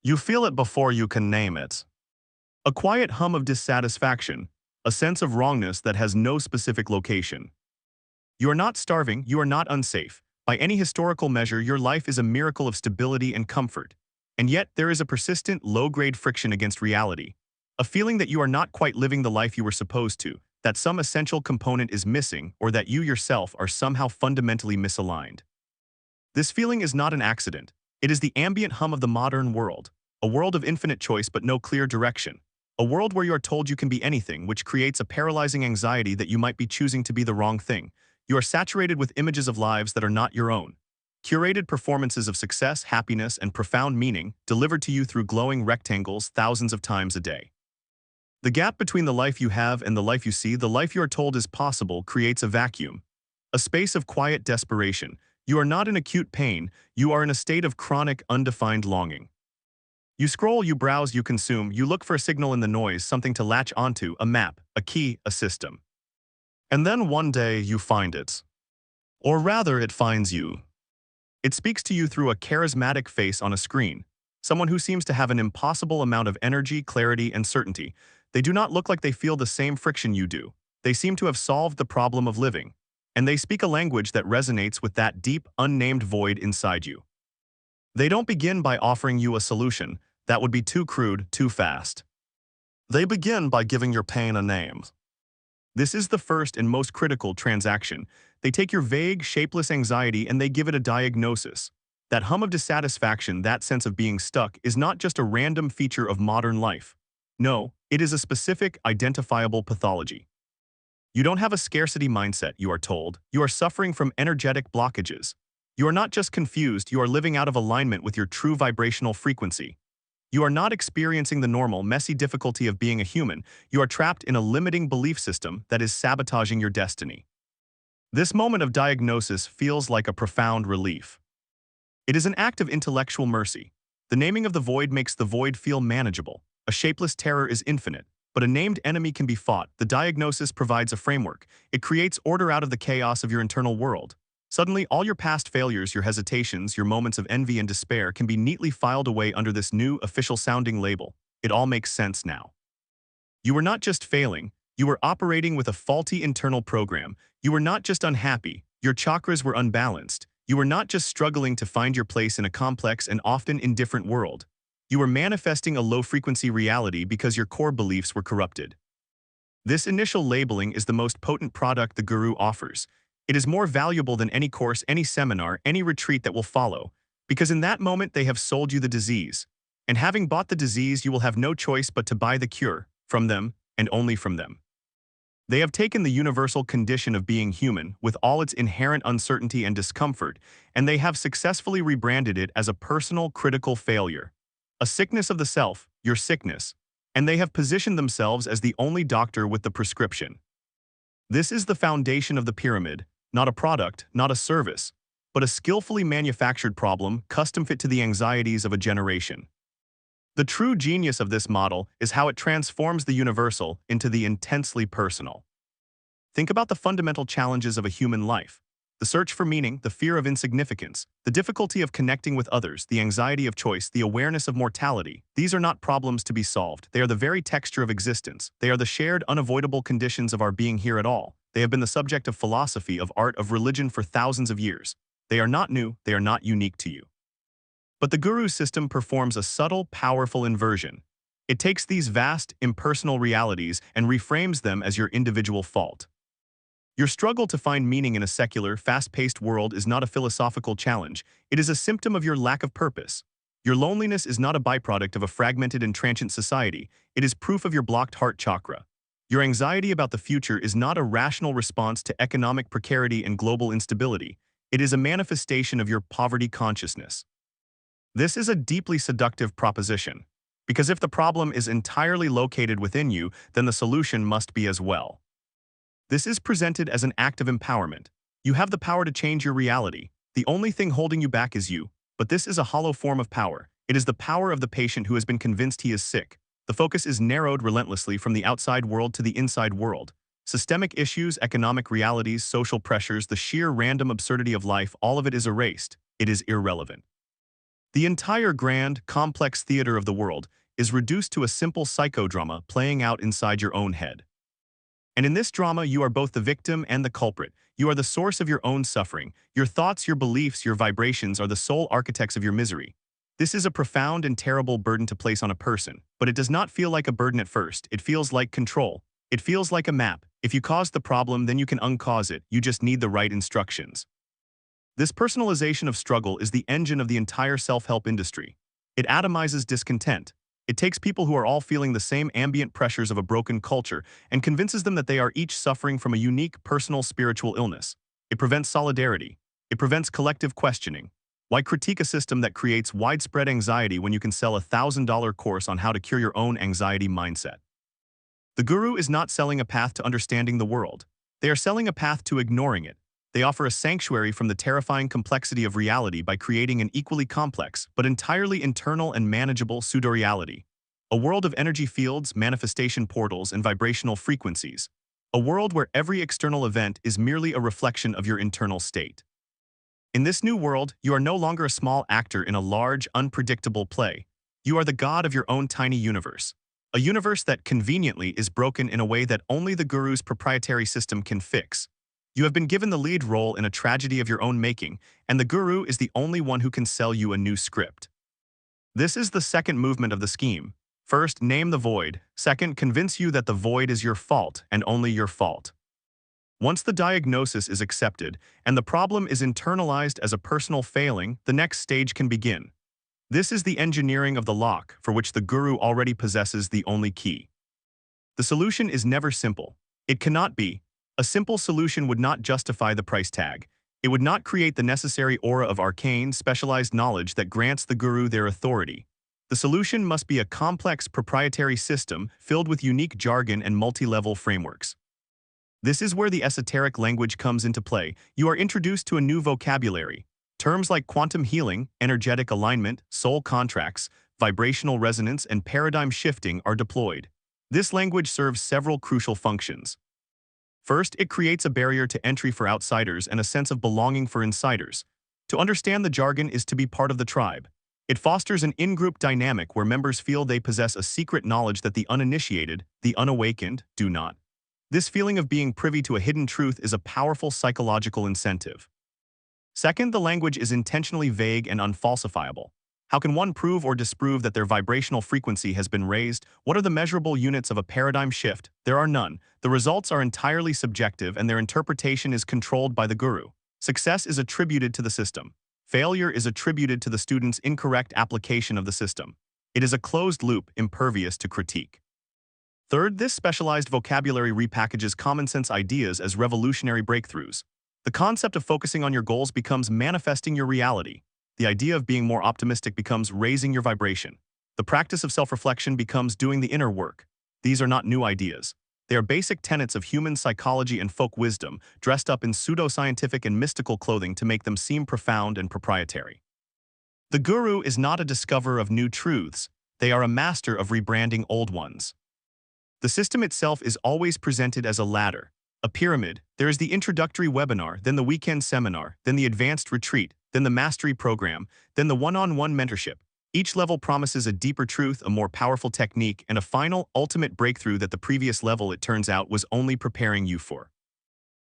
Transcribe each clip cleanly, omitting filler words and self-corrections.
You feel it before you can name it. A quiet hum of dissatisfaction, a sense of wrongness that has no specific location. You are not starving, you are not unsafe. By any historical measure, your life is a miracle of stability and comfort. And yet, there is a persistent, low-grade friction against reality. A feeling that you are not quite living the life you were supposed to, that some essential component is missing, or that you yourself are somehow fundamentally misaligned. This feeling is not an accident. It is the ambient hum of the modern world, a world of infinite choice but no clear direction, a world where you are told you can be anything, which creates a paralyzing anxiety that you might be choosing to be the wrong thing. You are saturated with images of lives that are not your own. Curated performances of success, happiness, and profound meaning delivered to you through glowing rectangles thousands of times a day. The gap between the life you have and the life you see, the life you are told is possible, creates a vacuum, a space of quiet desperation. You are not in acute pain, you are in a state of chronic, undefined longing. You scroll, you browse, you consume, you look for a signal in the noise, something to latch onto, a map, a key, a system. And then one day you find it. Or rather, it finds you. It speaks to you through a charismatic face on a screen, someone who seems to have an impossible amount of energy, clarity, and certainty. They do not look like they feel the same friction you do. They seem to have solved the problem of living. And they speak a language that resonates with that deep, unnamed void inside you. They don't begin by offering you a solution. That would be too crude, too fast. They begin by giving your pain a name. This is the first and most critical transaction. They take your vague, shapeless anxiety and they give it a diagnosis. That hum of dissatisfaction, that sense of being stuck, is not just a random feature of modern life. No, it is a specific, identifiable pathology. You don't have a scarcity mindset, you are told. You are suffering from energetic blockages. You are not just confused, you are living out of alignment with your true vibrational frequency. You are not experiencing the normal, messy difficulty of being a human. You are trapped in a limiting belief system that is sabotaging your destiny. This moment of diagnosis feels like a profound relief. It is an act of intellectual mercy. The naming of the void makes the void feel manageable. A shapeless terror is infinite, but a named enemy can be fought. The diagnosis provides a framework. It creates order out of the chaos of your internal world. Suddenly, all your past failures, your hesitations, your moments of envy and despair can be neatly filed away under this new, official-sounding label. It all makes sense now. You were not just failing, you were operating with a faulty internal program. You were not just unhappy, your chakras were unbalanced. You were not just struggling to find your place in a complex and often indifferent world. You were manifesting a low-frequency reality because your core beliefs were corrupted. This initial labeling is the most potent product the guru offers. It is more valuable than any course, any seminar, any retreat that will follow, because in that moment they have sold you the disease. And having bought the disease, you will have no choice but to buy the cure, from them, and only from them. They have taken the universal condition of being human, with all its inherent uncertainty and discomfort, and they have successfully rebranded it as a personal, critical failure. A sickness of the self, your sickness, and they have positioned themselves as the only doctor with the prescription. This is the foundation of the pyramid, not a product, not a service, but a skillfully manufactured problem custom fit to the anxieties of a generation. The true genius of this model is how it transforms the universal into the intensely personal. Think about the fundamental challenges of a human life. The search for meaning, the fear of insignificance, the difficulty of connecting with others, the anxiety of choice, the awareness of mortality. These are not problems to be solved. They are the very texture of existence. They are the shared, unavoidable conditions of our being here at all. They have been the subject of philosophy, of art, of religion for thousands of years. They are not new, they are not unique to you. But the guru's system performs a subtle, powerful inversion. It takes these vast, impersonal realities and reframes them as your individual fault. Your struggle to find meaning in a secular, fast-paced world is not a philosophical challenge. It is a symptom of your lack of purpose. Your loneliness is not a byproduct of a fragmented and transient society. It is proof of your blocked heart chakra. Your anxiety about the future is not a rational response to economic precarity and global instability. It is a manifestation of your poverty consciousness. This is a deeply seductive proposition, because if the problem is entirely located within you, then the solution must be as well. This is presented as an act of empowerment. You have the power to change your reality. The only thing holding you back is you, but this is a hollow form of power. It is the power of the patient who has been convinced he is sick. The focus is narrowed relentlessly from the outside world to the inside world. Systemic issues, economic realities, social pressures, the sheer random absurdity of life, all of it is erased. It is irrelevant. The entire grand, complex theater of the world is reduced to a simple psychodrama playing out inside your own head. And in this drama, you are both the victim and the culprit. You are the source of your own suffering. Your thoughts, your beliefs, your vibrations are the sole architects of your misery. This is a profound and terrible burden to place on a person, but it does not feel like a burden at first. It feels like control. It feels like a map. If you caused the problem, then you can uncause it. You just need the right instructions. This personalization of struggle is the engine of the entire self-help industry. It atomizes discontent. It takes people who are all feeling the same ambient pressures of a broken culture and convinces them that they are each suffering from a unique personal spiritual illness. It prevents solidarity. It prevents collective questioning. Why critique a system that creates widespread anxiety when you can sell a $1,000 course on how to cure your own anxiety mindset? The guru is not selling a path to understanding the world. They are selling a path to ignoring it. They offer a sanctuary from the terrifying complexity of reality by creating an equally complex, but entirely internal and manageable pseudo-reality. A world of energy fields, manifestation portals, and vibrational frequencies. A world where every external event is merely a reflection of your internal state. In this new world, you are no longer a small actor in a large, unpredictable play. You are the god of your own tiny universe. A universe that conveniently is broken in a way that only the guru's proprietary system can fix. You have been given the lead role in a tragedy of your own making, and the guru is the only one who can sell you a new script. This is the second movement of the scheme. First, name the void. Second, convince you that the void is your fault and only your fault. Once the diagnosis is accepted and the problem is internalized as a personal failing, the next stage can begin. This is the engineering of the lock for which the guru already possesses the only key. The solution is never simple. It cannot be. A simple solution would not justify the price tag. It would not create the necessary aura of arcane, specialized knowledge that grants the guru their authority. The solution must be a complex proprietary system filled with unique jargon and multi-level frameworks. This is where the esoteric language comes into play. You are introduced to a new vocabulary. Terms like quantum healing, energetic alignment, soul contracts, vibrational resonance, and paradigm shifting are deployed. This language serves several crucial functions. First, it creates a barrier to entry for outsiders and a sense of belonging for insiders. To understand the jargon is to be part of the tribe. It fosters an in-group dynamic where members feel they possess a secret knowledge that the uninitiated, the unawakened, do not. This feeling of being privy to a hidden truth is a powerful psychological incentive. Second, the language is intentionally vague and unfalsifiable. How can one prove or disprove that their vibrational frequency has been raised? What are the measurable units of a paradigm shift? There are none. The results are entirely subjective and their interpretation is controlled by the guru. Success is attributed to the system. Failure is attributed to the student's incorrect application of the system. It is a closed loop, impervious to critique. Third, this specialized vocabulary repackages common-sense ideas as revolutionary breakthroughs. The concept of focusing on your goals becomes manifesting your reality. The idea of being more optimistic becomes raising your vibration. The practice of self-reflection becomes doing the inner work. These are not new ideas. They are basic tenets of human psychology and folk wisdom, dressed up in pseudo-scientific and mystical clothing to make them seem profound and proprietary. The guru is not a discoverer of new truths. They are a master of rebranding old ones. The system itself is always presented as a ladder, a pyramid. There is the introductory webinar, then the weekend seminar, then the advanced retreat, then the mastery program, then the one-on-one mentorship. Each level promises a deeper truth, a more powerful technique, and a final, ultimate breakthrough that the previous level, it turns out, was only preparing you for.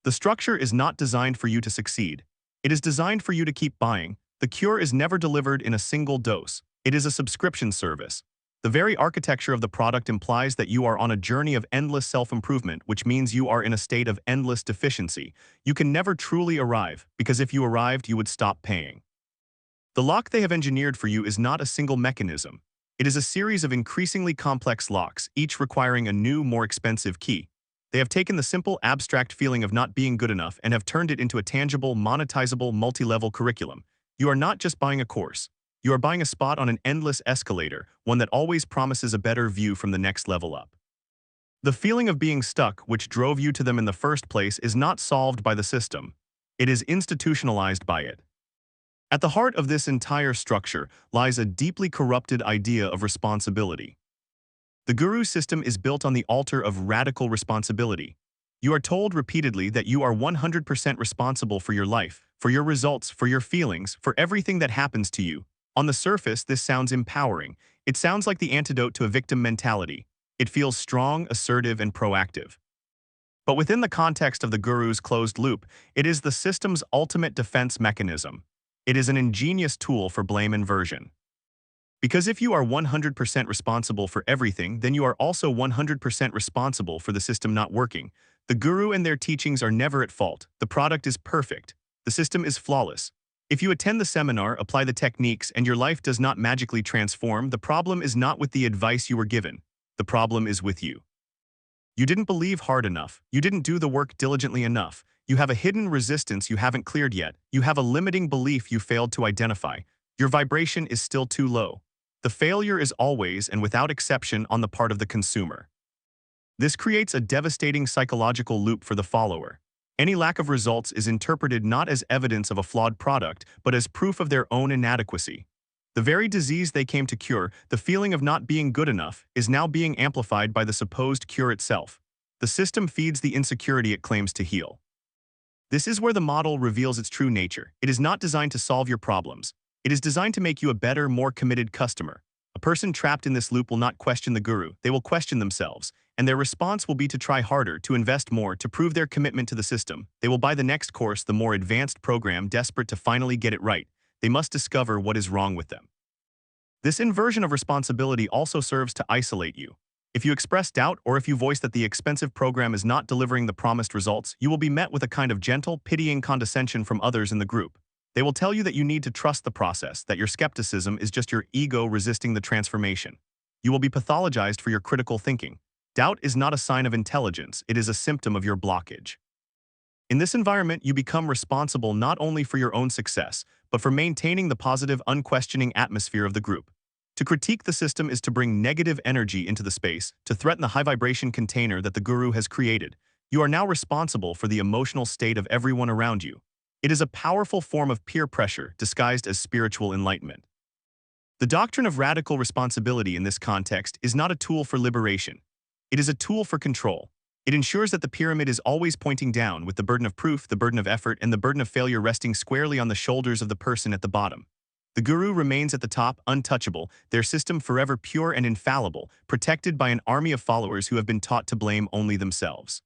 The structure is not designed for you to succeed. It is designed for you to keep buying. The cure is never delivered in a single dose. It is a subscription service. The very architecture of the product implies that you are on a journey of endless self-improvement, which means you are in a state of endless deficiency. You can never truly arrive, because if you arrived, you would stop paying. The lock they have engineered for you is not a single mechanism. It is a series of increasingly complex locks, each requiring a new, more expensive key. They have taken the simple, abstract feeling of not being good enough and have turned it into a tangible, monetizable, multi-level curriculum. You are not just buying a course. You are buying a spot on an endless escalator, one that always promises a better view from the next level up. The feeling of being stuck, which drove you to them in the first place, is not solved by the system. It is institutionalized by it. At the heart of this entire structure lies a deeply corrupted idea of responsibility. The guru system is built on the altar of radical responsibility. You are told repeatedly that you are 100% responsible for your life, for your results, for your feelings, for everything that happens to you. On the surface, this sounds empowering. It sounds like the antidote to a victim mentality. It feels strong, assertive, and proactive. But within the context of the guru's closed loop, it is the system's ultimate defense mechanism. It is an ingenious tool for blame inversion. Because if you are 100% responsible for everything, then you are also 100% responsible for the system not working. The guru and their teachings are never at fault. The product is perfect. The system is flawless. If you attend the seminar, apply the techniques, and your life does not magically transform, the problem is not with the advice you were given. The problem is with you. You didn't believe hard enough. You didn't do the work diligently enough. You have a hidden resistance you haven't cleared yet. You have a limiting belief you failed to identify. Your vibration is still too low. The failure is always and without exception on the part of the consumer. This creates a devastating psychological loop for the follower. Any lack of results is interpreted not as evidence of a flawed product, but as proof of their own inadequacy. The very disease they came to cure, the feeling of not being good enough, is now being amplified by the supposed cure itself. The system feeds the insecurity it claims to heal. This is where the model reveals its true nature. It is not designed to solve your problems. It is designed to make you a better, more committed customer. A person trapped in this loop will not question the guru, they will question themselves, and their response will be to try harder, to invest more, to prove their commitment to the system. They will buy the next course, the more advanced program, desperate to finally get it right. They must discover what is wrong with them. This inversion of responsibility also serves to isolate you. If you express doubt or if you voice that the expensive program is not delivering the promised results, you will be met with a kind of gentle, pitying condescension from others in the group. They will tell you that you need to trust the process, that your skepticism is just your ego resisting the transformation. You will be pathologized for your critical thinking. Doubt is not a sign of intelligence, it is a symptom of your blockage. In this environment, you become responsible not only for your own success, but for maintaining the positive, unquestioning atmosphere of the group. To critique the system is to bring negative energy into the space, to threaten the high-vibration container that the guru has created. You are now responsible for the emotional state of everyone around you. It is a powerful form of peer pressure disguised as spiritual enlightenment. The doctrine of radical responsibility in this context is not a tool for liberation. It is a tool for control. It ensures that the pyramid is always pointing down, with the burden of proof, the burden of effort, and the burden of failure resting squarely on the shoulders of the person at the bottom. The guru remains at the top, untouchable, their system forever pure and infallible, protected by an army of followers who have been taught to blame only themselves.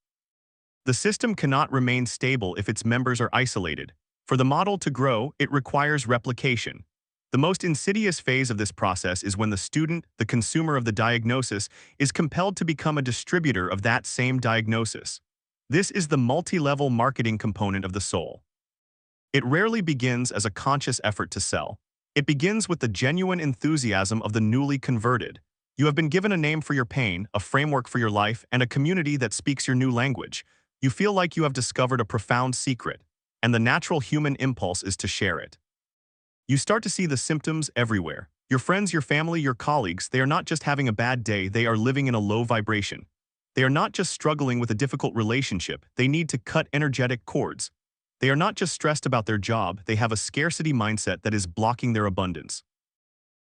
The system cannot remain stable if its members are isolated. For the model to grow, it requires replication. The most insidious phase of this process is when the student, the consumer of the diagnosis, is compelled to become a distributor of that same diagnosis. This is the multi-level marketing component of the soul. It rarely begins as a conscious effort to sell. It begins with the genuine enthusiasm of the newly converted. You have been given a name for your pain, a framework for your life, and a community that speaks your new language. You feel like you have discovered a profound secret, and the natural human impulse is to share it. You start to see the symptoms everywhere. Your friends, your family, your colleagues, they are not just having a bad day, they are living in a low vibration. They are not just struggling with a difficult relationship, they need to cut energetic cords. They are not just stressed about their job, they have a scarcity mindset that is blocking their abundance.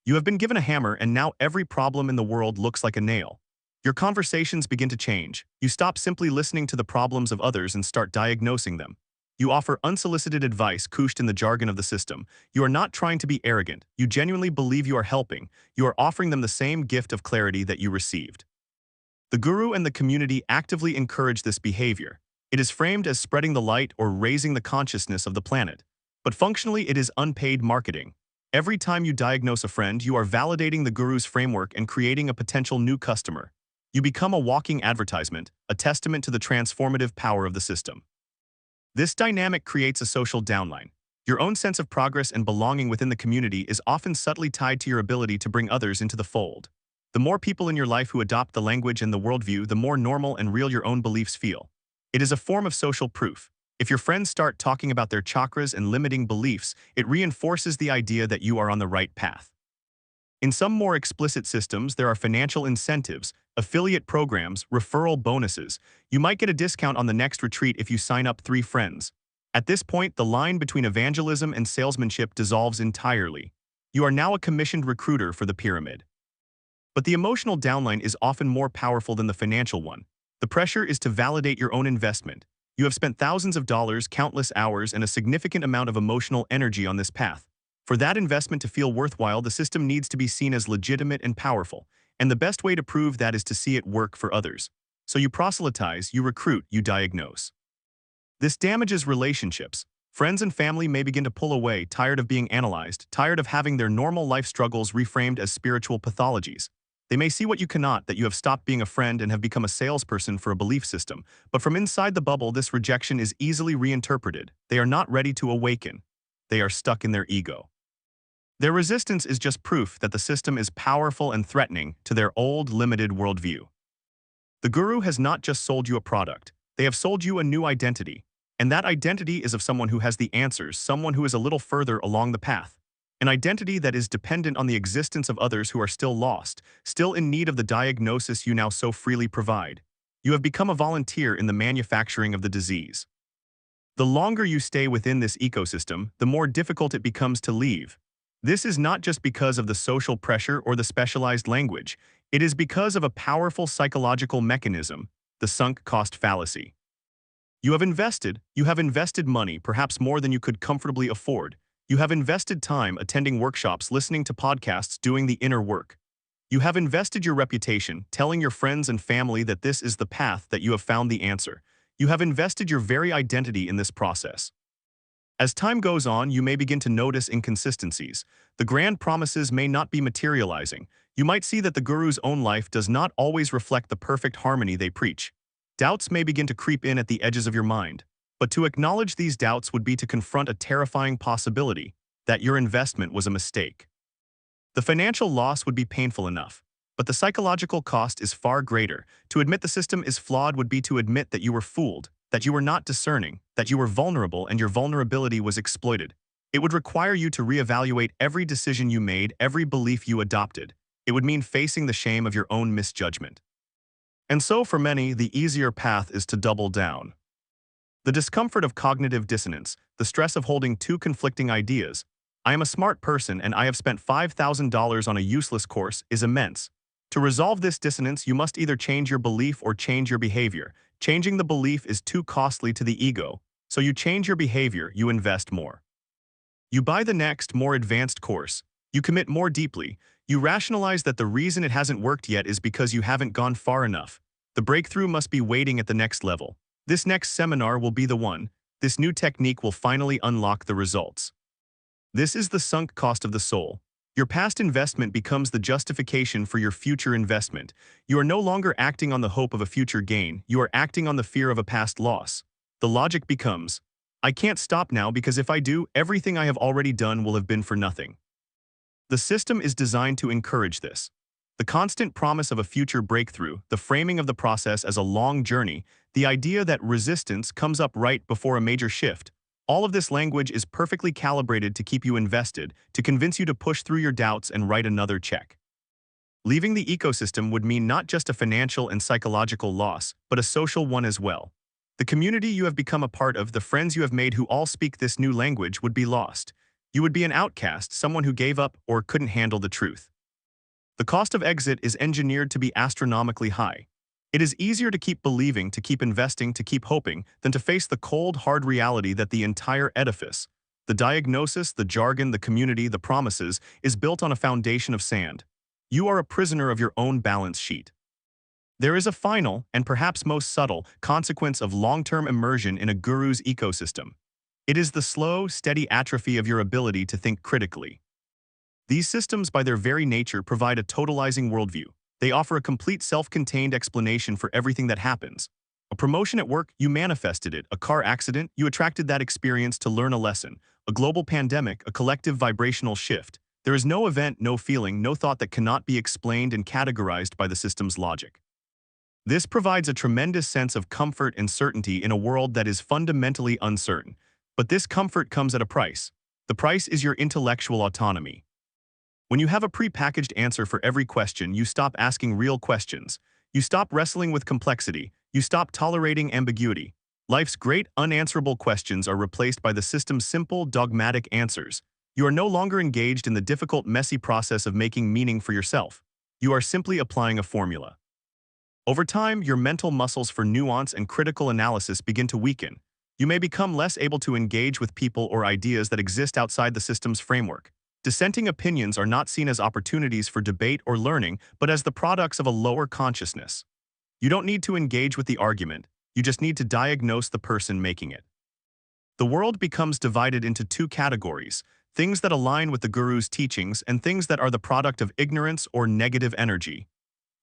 You have been given a hammer and now every problem in the world looks like a nail. Your conversations begin to change. You stop simply listening to the problems of others and start diagnosing them. You offer unsolicited advice couched in the jargon of the system. You are not trying to be arrogant. You genuinely believe you are helping. You are offering them the same gift of clarity that you received. The guru and the community actively encourage this behavior. It is framed as spreading the light or raising the consciousness of the planet. But functionally, it is unpaid marketing. Every time you diagnose a friend, you are validating the guru's framework and creating a potential new customer. You become a walking advertisement, a testament to the transformative power of the system. This dynamic creates a social downline. Your own sense of progress and belonging within the community is often subtly tied to your ability to bring others into the fold. The more people in your life who adopt the language and the worldview, the more normal and real your own beliefs feel. It is a form of social proof. If your friends start talking about their chakras and limiting beliefs, it reinforces the idea that you are on the right path. In some more explicit systems, there are financial incentives, affiliate programs, referral bonuses. You might get a discount on the next retreat if you sign up 3 friends. At this point, the line between evangelism and salesmanship dissolves entirely. You are now a commissioned recruiter for the pyramid. But the emotional downline is often more powerful than the financial one. The pressure is to validate your own investment. You have spent thousands of dollars, countless hours, and a significant amount of emotional energy on this path. For that investment to feel worthwhile, the system needs to be seen as legitimate and powerful, and the best way to prove that is to see it work for others. So you proselytize, you recruit, you diagnose. This damages relationships. Friends and family may begin to pull away, tired of being analyzed, tired of having their normal life struggles reframed as spiritual pathologies. They may see what you cannot, that you have stopped being a friend and have become a salesperson for a belief system. But from inside the bubble, this rejection is easily reinterpreted. They are not ready to awaken. They are stuck in their ego. Their resistance is just proof that the system is powerful and threatening to their old, limited worldview. The guru has not just sold you a product. They have sold you a new identity. And that identity is of someone who has the answers, someone who is a little further along the path. An identity that is dependent on the existence of others who are still lost, still in need of the diagnosis you now so freely provide. You have become a volunteer in the manufacturing of the disease. The longer you stay within this ecosystem, the more difficult it becomes to leave. This is not just because of the social pressure or the specialized language. It is because of a powerful psychological mechanism, the sunk cost fallacy. You have invested money, perhaps more than you could comfortably afford. You have invested time attending workshops, listening to podcasts, doing the inner work. You have invested your reputation, telling your friends and family that this is the path, that you have found the answer. You have invested your very identity in this process. As time goes on, you may begin to notice inconsistencies. The grand promises may not be materializing. You might see that the guru's own life does not always reflect the perfect harmony they preach. Doubts may begin to creep in at the edges of your mind. But to acknowledge these doubts would be to confront a terrifying possibility, that your investment was a mistake. The financial loss would be painful enough, but the psychological cost is far greater. To admit the system is flawed would be to admit that you were fooled, that you were not discerning, that you were vulnerable and your vulnerability was exploited. It would require you to reevaluate every decision you made, every belief you adopted. It would mean facing the shame of your own misjudgment. And so for many, the easier path is to double down. The discomfort of cognitive dissonance, the stress of holding two conflicting ideas, I am a smart person and I have spent $5,000 on a useless course, is immense. To resolve this dissonance, you must either change your belief or change your behavior. Changing the belief is too costly to the ego, so you change your behavior, you invest more. You buy the next, more advanced course. You commit more deeply. You rationalize that the reason it hasn't worked yet is because you haven't gone far enough. The breakthrough must be waiting at the next level. This next seminar will be the one. This new technique will finally unlock the results. This is the sunk cost of the soul. Your past investment becomes the justification for your future investment. You are no longer acting on the hope of a future gain. You are acting on the fear of a past loss. The logic becomes, I can't stop now because if I do, everything I have already done will have been for nothing. The system is designed to encourage this. The constant promise of a future breakthrough, the framing of the process as a long journey, the idea that resistance comes up right before a major shift, all of this language is perfectly calibrated to keep you invested, to convince you to push through your doubts and write another check. Leaving the ecosystem would mean not just a financial and psychological loss, but a social one as well. The community you have become a part of, the friends you have made who all speak this new language would be lost. You would be an outcast, someone who gave up or couldn't handle the truth. The cost of exit is engineered to be astronomically high. It is easier to keep believing, to keep investing, to keep hoping, than to face the cold, hard reality that the entire edifice, the diagnosis, the jargon, the community, the promises, is built on a foundation of sand. You are a prisoner of your own balance sheet. There is a final, and perhaps most subtle, consequence of long-term immersion in a guru's ecosystem. It is the slow, steady atrophy of your ability to think critically. These systems, by their very nature, provide a totalizing worldview. They offer a complete self-contained explanation for everything that happens. A promotion at work, you manifested it. A car accident, you attracted that experience to learn a lesson. A global pandemic, a collective vibrational shift. There is no event, no feeling, no thought that cannot be explained and categorized by the system's logic. This provides a tremendous sense of comfort and certainty in a world that is fundamentally uncertain. But this comfort comes at a price. The price is your intellectual autonomy. When you have a pre-packaged answer for every question, you stop asking real questions. You stop wrestling with complexity. You stop tolerating ambiguity. Life's great unanswerable questions are replaced by the system's simple, dogmatic answers. You are no longer engaged in the difficult, messy process of making meaning for yourself. You are simply applying a formula. Over time, your mental muscles for nuance and critical analysis begin to weaken. You may become less able to engage with people or ideas that exist outside the system's framework. Dissenting opinions are not seen as opportunities for debate or learning, but as the products of a lower consciousness. You don't need to engage with the argument, you just need to diagnose the person making it. The world becomes divided into two categories: things that align with the guru's teachings and things that are the product of ignorance or negative energy.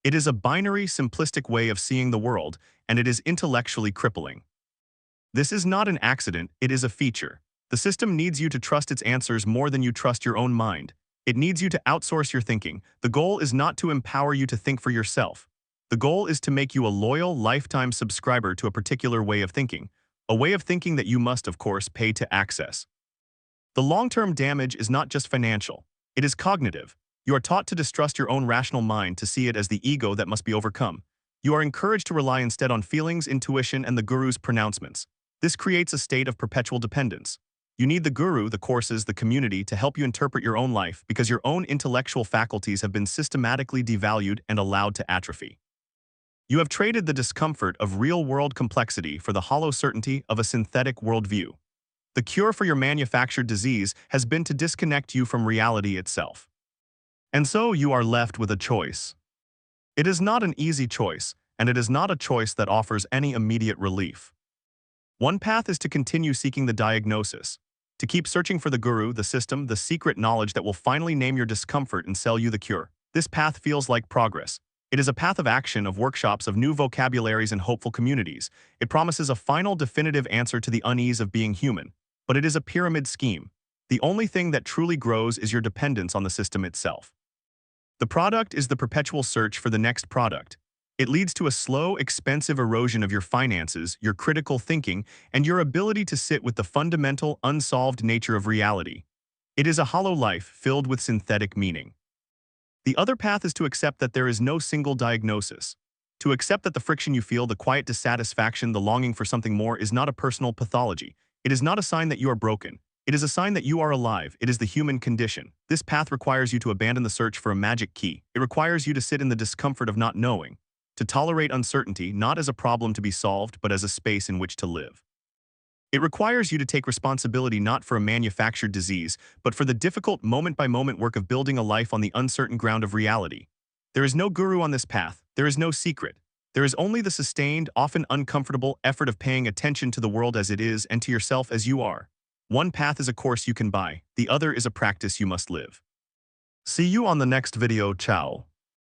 It is a binary, simplistic way of seeing the world, and it is intellectually crippling. This is not an accident, it is a feature. The system needs you to trust its answers more than you trust your own mind. It needs you to outsource your thinking. The goal is not to empower you to think for yourself. The goal is to make you a loyal, lifetime subscriber to a particular way of thinking, a way of thinking that you must, of course, pay to access. The long-term damage is not just financial, it is cognitive. You are taught to distrust your own rational mind, to see it as the ego that must be overcome. You are encouraged to rely instead on feelings, intuition, and the guru's pronouncements. This creates a state of perpetual dependence. You need the guru, the courses, the community to help you interpret your own life because your own intellectual faculties have been systematically devalued and allowed to atrophy. You have traded the discomfort of real-world complexity for the hollow certainty of a synthetic worldview. The cure for your manufactured disease has been to disconnect you from reality itself. And so you are left with a choice. It is not an easy choice, and it is not a choice that offers any immediate relief. One path is to continue seeking the diagnosis, to keep searching for the guru, the system, the secret knowledge that will finally name your discomfort and sell you the cure. This path feels like progress. It is a path of action, of workshops, of new vocabularies and hopeful communities. It promises a final definitive answer to the unease of being human. But it is a pyramid scheme. The only thing that truly grows is your dependence on the system itself. The product is the perpetual search for the next product. It leads to a slow, expensive erosion of your finances, your critical thinking, and your ability to sit with the fundamental, unsolved nature of reality. It is a hollow life filled with synthetic meaning. The other path is to accept that there is no single diagnosis. To accept that the friction you feel, the quiet dissatisfaction, the longing for something more is not a personal pathology. It is not a sign that you are broken. It is a sign that you are alive. It is the human condition. This path requires you to abandon the search for a magic key. It requires you to sit in the discomfort of not knowing, to tolerate uncertainty not as a problem to be solved, but as a space in which to live. It requires you to take responsibility not for a manufactured disease, but for the difficult moment-by-moment work of building a life on the uncertain ground of reality. There is no guru on this path. There is no secret. There is only the sustained, often uncomfortable effort of paying attention to the world as it is and to yourself as you are. One path is a course you can buy. The other is a practice you must live. See you on the next video. Ciao.